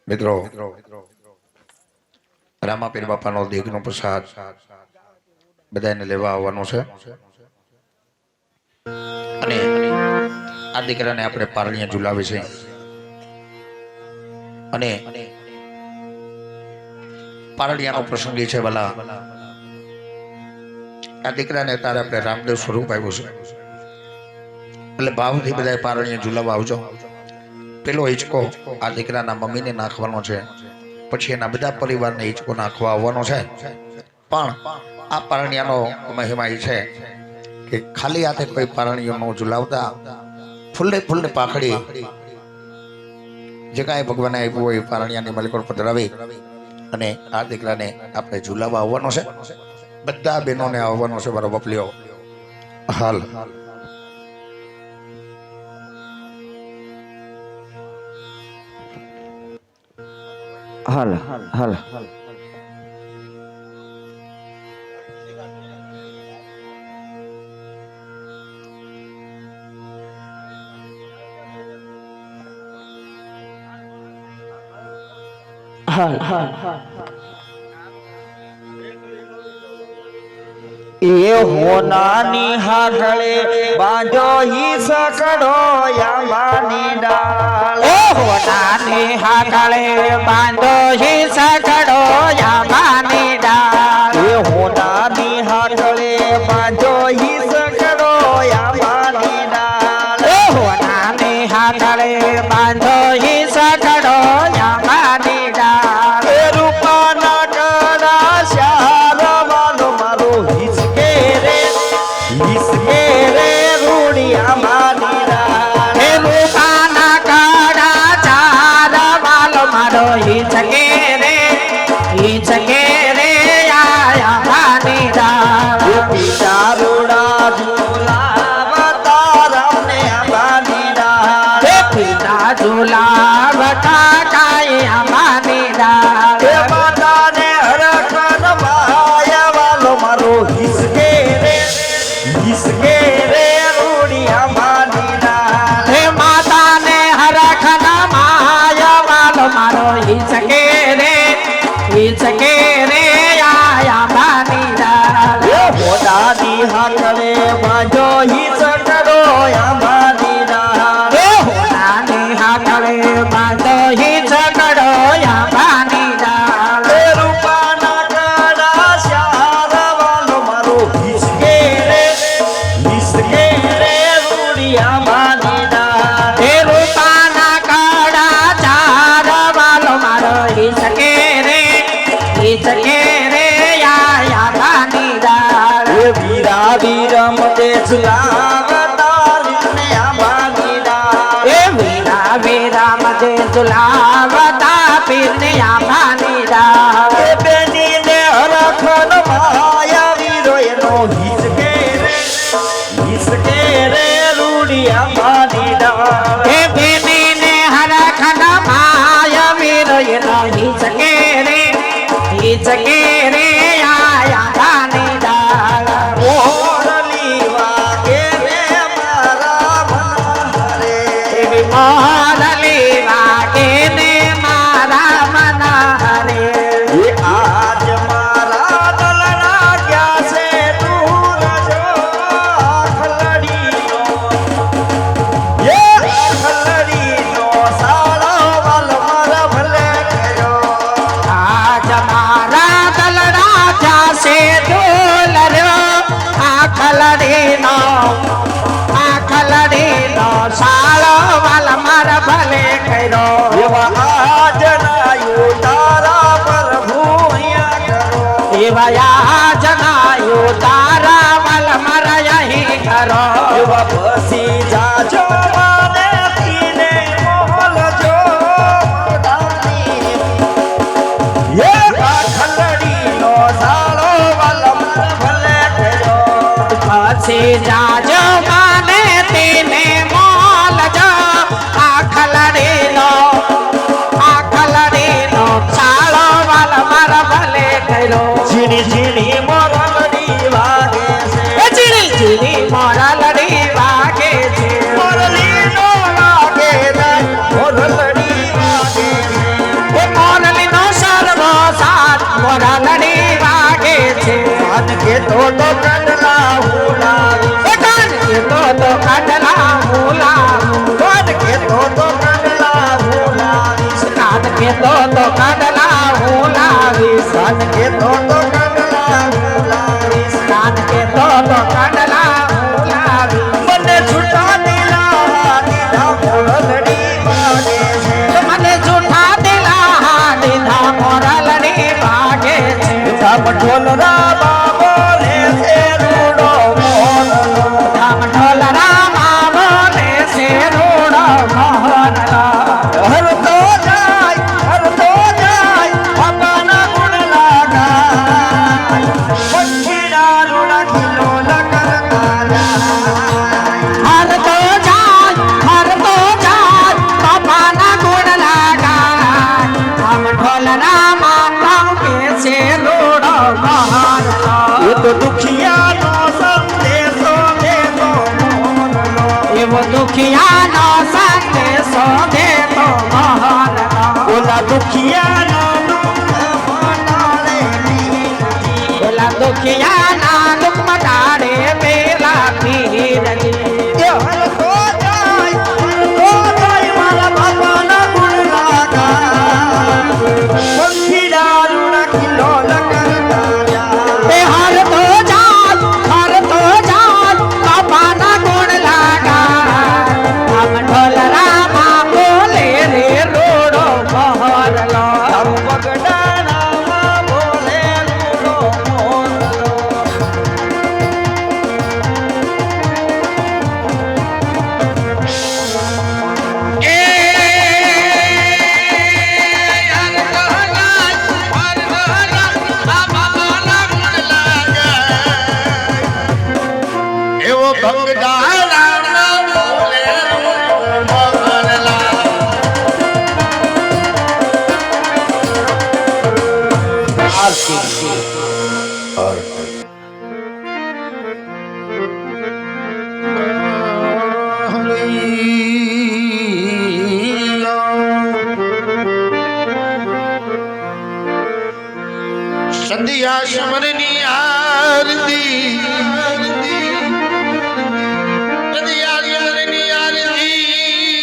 મિત્રો રામાપીર બાપાનો દેગનો પ્રસાદ બધાને લેવા આવવાનો છે અને આ દીકરાને આપણે પારણિયા ઝુલાવે છે અને પારણિયાનો પ્રસંગ એ છે ભલા આ દીકરાને તારે આપણે રામદેવ સ્વરૂપ આવ્યું છે એટલે ભાવથી બધા પારણિયા ઝુલાવા આવજો પેલો હિંચકો આ દીકરાના મમ્મીને નાખવાનો છે પછી એના બધા પરિવારને હિંચકો નાખવા આવવાનો છે પણ આ પારણિયાનો મહિમા એ છે કે ખાલી હાથે કોઈ પારણિયો ન ઝુલાવતા ફૂલને પાખડી જે કાંઈ ભગવાને આપ્યું હોય પારણિયાની મલકોર પધરાવી અને આ દીકરાને આપણે ઝુલાવા આવવાનો છે બધા બહેનોને આવવાનો છે મારો બપલીઓ હાલ હાલ હાલ એ હોનાની હાથળે બાંધો હી સકડો યામાની ડાળ એ હોનાની હાથળે બાંધો હી સકડો યામાની ડાળ એ હોનાની હાથળે બાંધો હી સકડો યામાની ડાળ એ હોનાની હાથળે બાંધો હી સકડો યામાની ડાળ એ રૂપાના કડા શ્યાર વાલો મારો હિસકે રે રૂડિયા મારી ડાળ એ રૂપાના કડા ચાર વાલો મારો હિસકે રે આયા મારી ડાળ પિતા રૂડા ઝુલાવતા રમને મારી ડાળ પિતા ઝુલાવતા કાયા મારી ડાળ એ માતાને હરખન માયા વાલો મારો હિસકે રે રૂડિયા મારી ડાળ એ માતાને હરખન માયા વાલો મારો હિસકે રે આયા મારી ડાળ એ હોદાની હાથળે બાંધો હિસકડો યામાની ડાળ એ હોદાની હાથળે બાંધો હિસકડો યામાની ડાળ એ રૂપાના કડા શ્યાર વાલો મારો હિસકે રે રૂડિયા મારી ડાળ એ રૂપાના કડા ચાર વાલો મારો હિસકે રે આયા મારી ડાળ એ વીરા વીરમતે ઝુલાવતા રીને આમાની ડાળ એ વીરા વીરમતે ઝુલાવતા પીરને આમાની ડાળ એ બેનીને હરખન માયા વીરો એનો હિસકે રે રૂડિયા મારી ડાળ એ બેનીને હરખન માયા વીરો એનો હિસકે રે આયા મારી ડાળ મોરલી વાગે રે મારા મન હરે એવી મોરલી વાગે ને મારા મન હરે એ આજ મારા દલના ક્યાં છે દૂર જો આખલડીનો સાળો વાલ મારા ભલે ગયો આજ મારા મારો એવા પછી જાજો મને પીને મોલજો એ ખલડીનો સાળો વાલમ ભલે થયો પછી જાજો મને પીને મોલજો આ ખલડીનો સાળો વાલમ ભલે થયો ઝીણી ઝીણી મોરલડી વાગે છે ઝીણી ઝીણી મોરલડી વાગે છે મોરલીનો વાગે છે મોરલડી વાગે છે મોરલીનો સર્વો સાથ મોરલડી વાગે છે કાન કે તો કંડલા હુલાવી કાન કે તો કંડલા હુલાવી કાન કે તો કંડલા હુલાવી કાન કે તો કંડલા હુલાવી કાન કે તો કંડલા હુલાવી કાન કે તો કંડલા હુલાવી મને છૂટા દિલા દીધા મોરલડી વાગે છે મને છૂટા દિલા દીધા મોરલડી વાગે છે ધામ ઢોલરા બોલે છે રૂડો મોરલો ધામ ઢોલરા બોલે છે રૂડો મોરલો હર તો જાય બાપાના ગુણ લાગાય પક્ષીના રૂડા કિલો લકરતા હર તો જાય બાપાના ગુણ લાગાય ધામ ઢોલરા માતા કે છે રૂડો મોરલો એ તો દુખિયાનો સંદેશો દેતો મોરલો એવો દુખિયાનો સંદેશો દેતો મોરલો ઓલા દુખિયાનો ઓલા દુખિયાના દુઃખ મટાડે પેલા પીરજી હર તો જાય મારા બાપાના ગુણ લાગા પંખીડા રૂડા કિલો લકરતા હર તો જાય બાપાના ગુણ લાગા આમ ઢોલરામાં બોલે રે રોડો મોરલો આમ બગડાનામાં બોલે રોડો મોરલો એવો ભગદાના બોલે મોરલા આરતી સંધ્યા સમરની આરતી સંધ્યા સમરની આરતી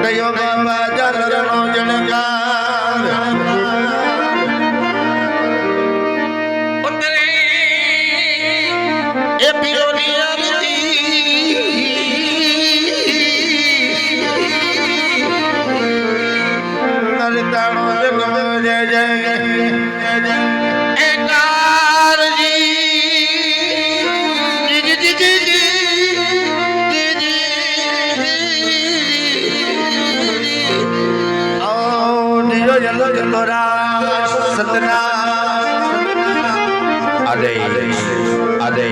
કયો બાબા જરનો જણકાર ઉતરે એ પીરોની આરતી તાણો જગમ જય જય એકારજી જી જી જી જી ઓ નિજો જલો જલો રા સતના આદે આદે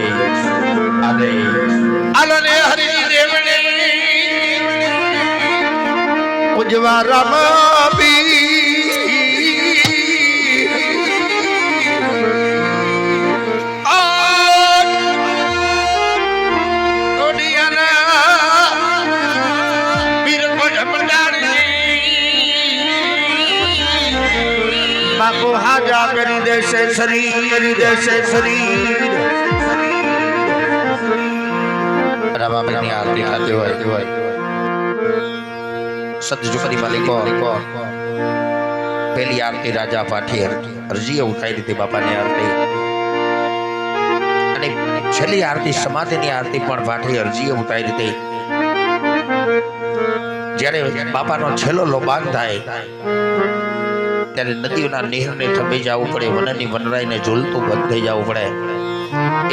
આદે આલોને હરી દેવને ઉજવા રામ બાપુ હાજા કરી દેશે શરીર દેશે શરીર રામાબેનની આરતી ખાતી હોય સતજુગની માલિકો પહેલી આરતી રાજા પાઠી અરજીએ ઉઠાઈ દીધી બાપાની આરતી અને છેલ્લી આરતી સમાધિની આરતી પણ પાઠી અરજીએ ઉઠાઈ દીધી જ્યારે બાપાનો છેલ્લો લોબાન થાય ત્યારે નદીઓના નીરને થંભી જવું પડે, વનની વનરાઈને ઝૂલતું બંધ થઈ જવું પડે.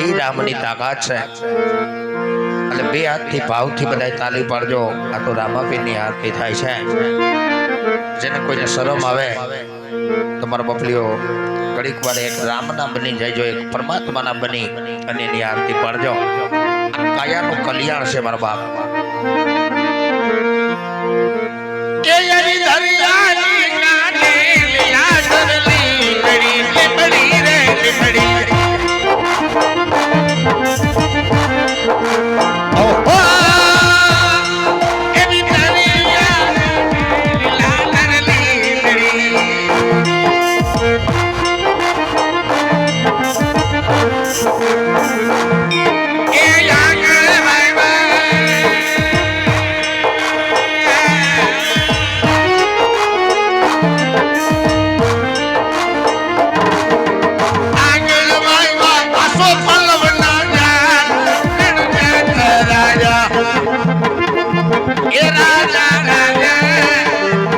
એ રામની તાકાત છે. એટલે બે હાથથી ભાવથી બધા તાલી પાડજો. આ તો રામાપીરની આરતી થાય છે. જેને કોઈને શરમ આવે તમારા બપલીઓ ઘડીક વાર એક રામના બની જાય, એક પરમાત્માના બની અને એની આરતી પાડજો. આ કાયાનું કલ્યાણ છે મારા બાપ.